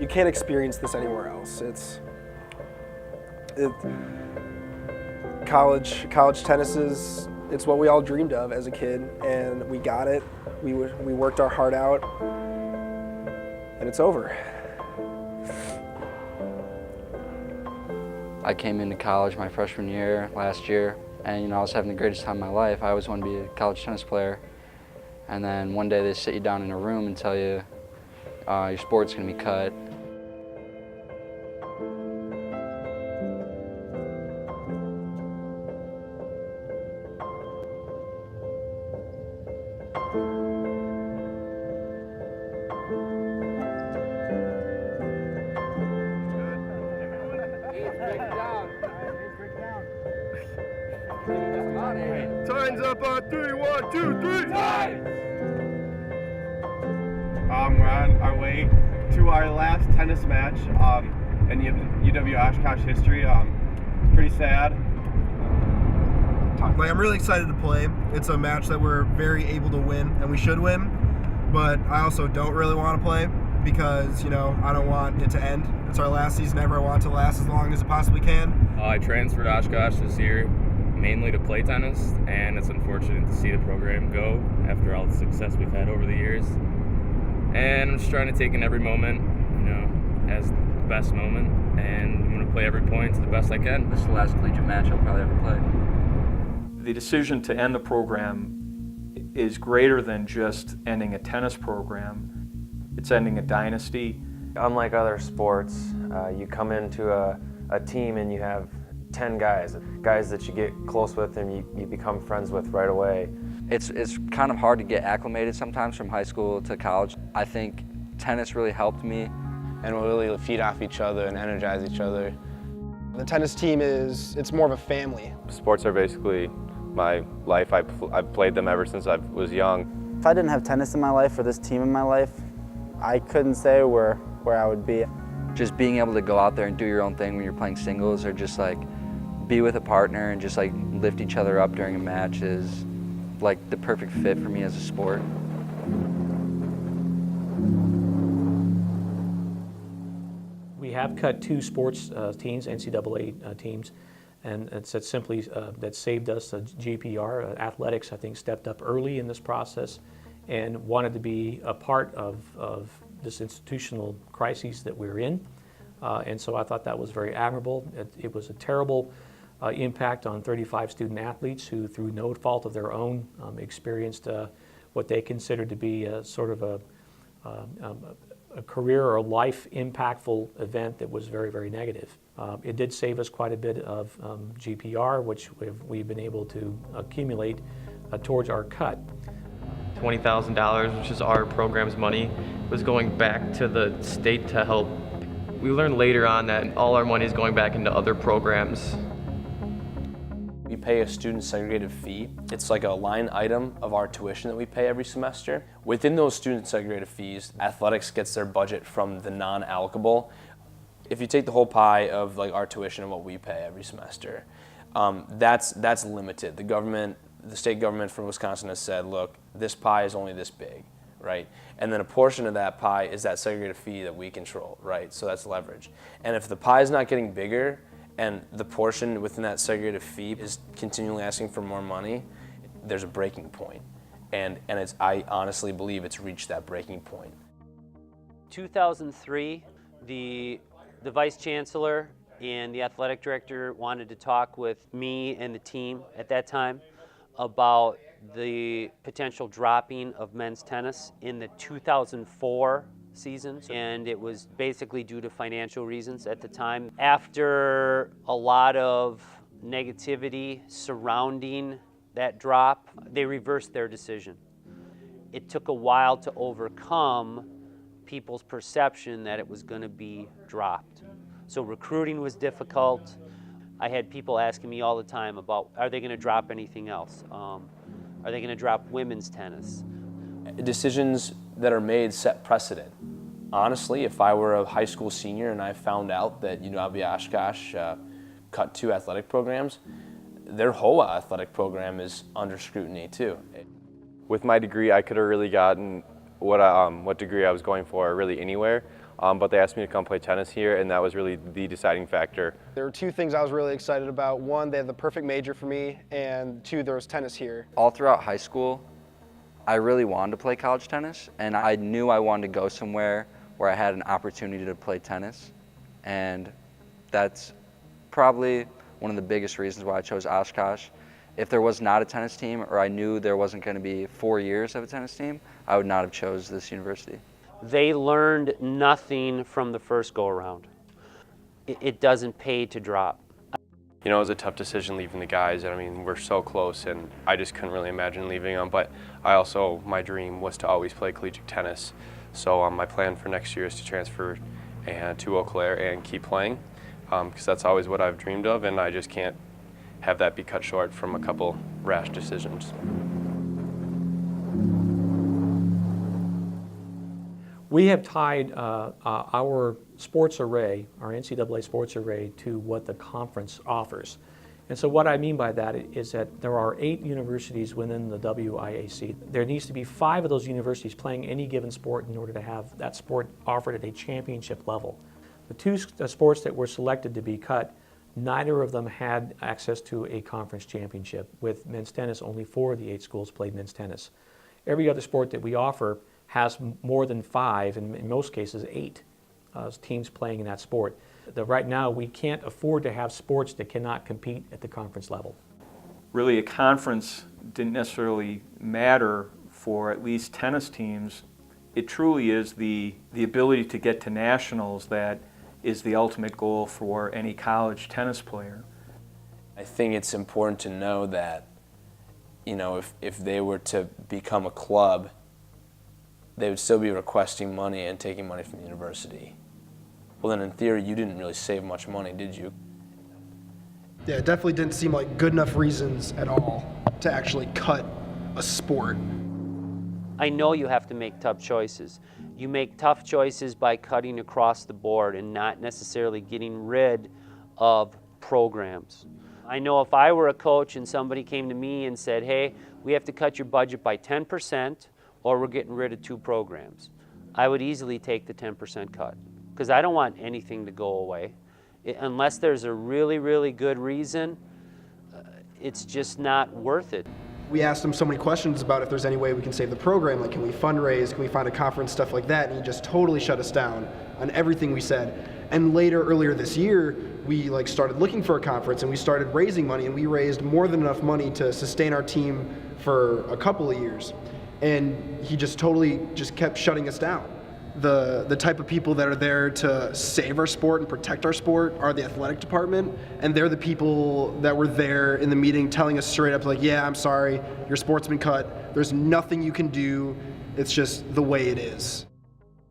you can't experience this anywhere else. College tennis it's what we all dreamed of as a kid, and we got it. We worked our heart out, and it's over. I came into college my freshman year last year, and I was having the greatest time of my life. I always wanted to be a college tennis player, and then one day they sit you down in a room and tell you your sport's going to be cut. Time's up on 3, 1, 2, 3. Time! We're on our way to our last tennis match in UW Oshkosh history. It's pretty sad. I'm really excited to play. It's a match that we're very able to win, and we should win. But I also don't really want to play because, I don't want it to end. It's our last season ever. I want it to last as long as it possibly can. I transferred to Oshkosh this year mainly to play tennis, and it's unfortunate to see the program go after all the success we've had over the years. And I'm just trying to take in every moment, as the best moment, and I'm going to play every point to the best I can. This is the last collegiate match I'll probably ever play. The decision to end the program is greater than just ending a tennis program. It's ending a dynasty. Unlike other sports, you come into a team and you have 10 guys that you get close with and you become friends with right away. It's kind of hard to get acclimated sometimes from high school to college. I think tennis really helped me. And we'll really feed off each other and energize each other. The tennis team it's more of a family. Sports are basically my life. I've played them ever since I was young. If I didn't have tennis in my life or this team in my life, I couldn't say where I would be. Just being able to go out there and do your own thing when you're playing singles, or just be with a partner and just lift each other up during a match is the perfect fit for me as a sport. We have cut 2 sports teams, NCAA teams, and it's that simply that saved us. GPR athletics, I think, stepped up early in this process and wanted to be a part of this institutional crisis that we're in, and so I thought that was very admirable. It was a terrible impact on 35 student athletes who, through no fault of their own, experienced what they considered to be a sort of a career or life impactful event that was very, very negative. It did save us quite a bit of GPR, which we've been able to accumulate towards our cut. $20,000, which is our program's money, was going back to the state to help. We learned later on that all our money is going back into other programs. We pay a student segregated fee. It's like a line item of our tuition that we pay every semester. Within those student segregated fees, athletics gets their budget from the non-allocable. If you take the whole pie of our tuition and what we pay every semester, that's limited. The state government from Wisconsin has said, look, this pie is only this big, right? And then a portion of that pie is that segregated fee that we control, right? So that's leverage. And if the pie is not getting bigger, and the portion within that segregated fee is continually asking for more money, there's a breaking point. And I honestly believe it's reached that breaking point. 2003, the vice chancellor and the athletic director wanted to talk with me and the team at that time about the potential dropping of men's tennis in the 2004 season, and it was basically due to financial reasons at the time. After a lot of negativity surrounding that drop, they reversed their decision. It took a while to overcome people's perception that it was going to be dropped. So recruiting was difficult. I had people asking me all the time about, are they going to drop anything else? Are they going to drop women's tennis? Decisions that are made set precedent. Honestly, if I were a high school senior and I found out that UW Oshkosh cut 2 athletic programs, their whole athletic program is under scrutiny too. With my degree, I could have really gotten what degree I was going for really anywhere. but they asked me to come play tennis here, and that was really the deciding factor. There were two things I was really excited about. One, they had the perfect major for me, and two, there was tennis here. All throughout high school, I really wanted to play college tennis, and I knew I wanted to go somewhere where I had an opportunity to play tennis, and that's probably one of the biggest reasons why I chose Oshkosh. If there was not a tennis team, or I knew there wasn't going to be 4 years of a tennis team, I would not have chose this university. They learned nothing from the first go-around. It doesn't pay to drop. You know, it was a tough decision leaving the guys. I mean, we're so close, and I just couldn't really imagine leaving them. But my dream was to always play collegiate tennis. So my plan for next year is to transfer to Eau Claire and keep playing, because that's always what I've dreamed of, and I just can't have that be cut short from a couple rash decisions. We have tied our sports array, our NCAA sports array, to what the conference offers. And so what I mean by that is that there are 8 universities within the WIAC. There needs to be 5 of those universities playing any given sport in order to have that sport offered at a championship level. The 2 sports that were selected to be cut, neither of them had access to a conference championship. With men's tennis, only 4 of the 8 schools played men's tennis. Every other sport that we offer has more than 5, and in most cases 8 teams playing in that sport. Right now, we can't afford to have sports that cannot compete at the conference level. Really, a conference didn't necessarily matter for at least tennis teams. It truly is the ability to get to nationals that is the ultimate goal for any college tennis player. I think it's important to know that, you know, if they were to become a club, they would still be requesting money and taking money from the university. Well, then in theory, you didn't really save much money, did you? Yeah, it definitely didn't seem like good enough reasons at all to actually cut a sport. I know you have to make tough choices. You make tough choices by cutting across the board and not necessarily getting rid of programs. I know if I were a coach and somebody came to me and said, hey, we have to cut your budget by 10% or we're getting rid of 2 programs, I would easily take the 10% cut, because I don't want anything to go away. Unless there's a really, really good reason, it's just not worth it. We asked him so many questions about if there's any way we can save the program, like can we fundraise, can we find a conference, stuff like that, and he just totally shut us down on everything we said. And earlier this year, we started looking for a conference and we started raising money, and we raised more than enough money to sustain our team for a couple of years. And he just totally kept shutting us down. The type of people that are there to save our sport and protect our sport are the athletic department, and they're the people that were there in the meeting telling us straight up, like, yeah, I'm sorry, your sport's been cut, there's nothing you can do, it's just the way it is.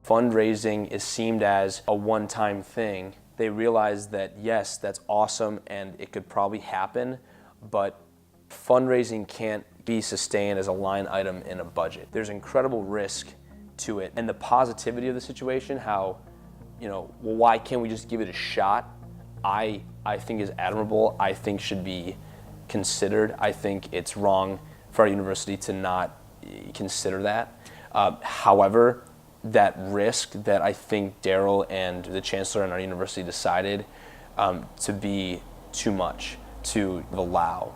Fundraising is seen as a one-time thing. They realize that, yes, that's awesome and it could probably happen, but fundraising can't be sustained as a line item in a budget. There's incredible risk to it, and the positivity of the situation, how, you know, well, why can't we just give it a shot, I think is admirable. I think should be considered. I think it's wrong for our university to not consider that. However, that risk that I think Daryl and the chancellor and our university decided to be too much to allow,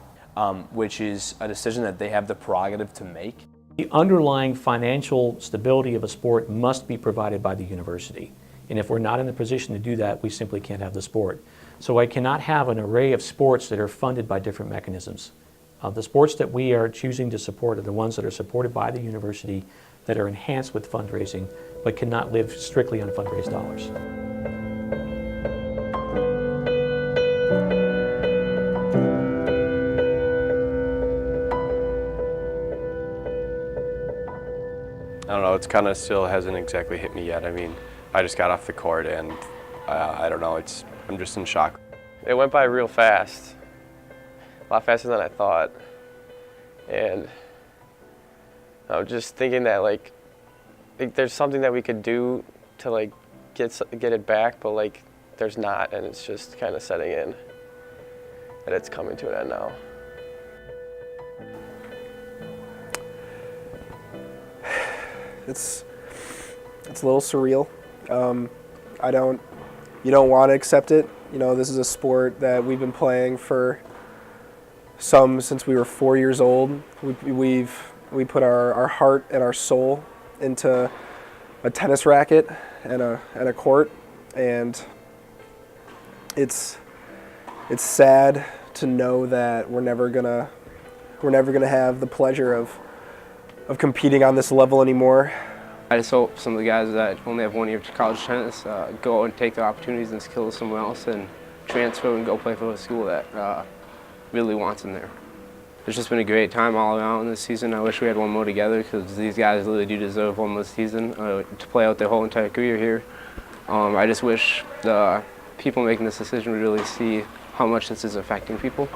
which is a decision that they have the prerogative to make. The underlying financial stability of a sport must be provided by the university. And if we're not in the position to do that, we simply can't have the sport. So I cannot have an array of sports that are funded by different mechanisms. The sports that we are choosing to support are the ones that are supported by the university, that are enhanced with fundraising, but cannot live strictly on fundraised dollars. I don't know, it's kind of still hasn't exactly hit me yet. I mean, I just got off the court and I don't know, I'm just in shock. It went by real fast, a lot faster than I thought. And I was just thinking that like there's something that we could do to like get it back, but like there's not, and it's just kind of setting in that it's coming to an end now. It's a little surreal. You don't want to accept it. You know, this is a sport that we've been playing for since we were 4 years old. We put our heart and our soul into a tennis racket and a court, and it's sad to know that we're never gonna have the pleasure of competing on this level anymore. I just hope some of the guys that only have 1 year of college tennis go and take their opportunities and skills somewhere else and transfer and go play for a school that really wants them there. It's just been a great time all around this season. I wish we had one more together because these guys really do deserve one more season to play out their whole entire career here. I just wish the people making this decision would really see how much this is affecting people.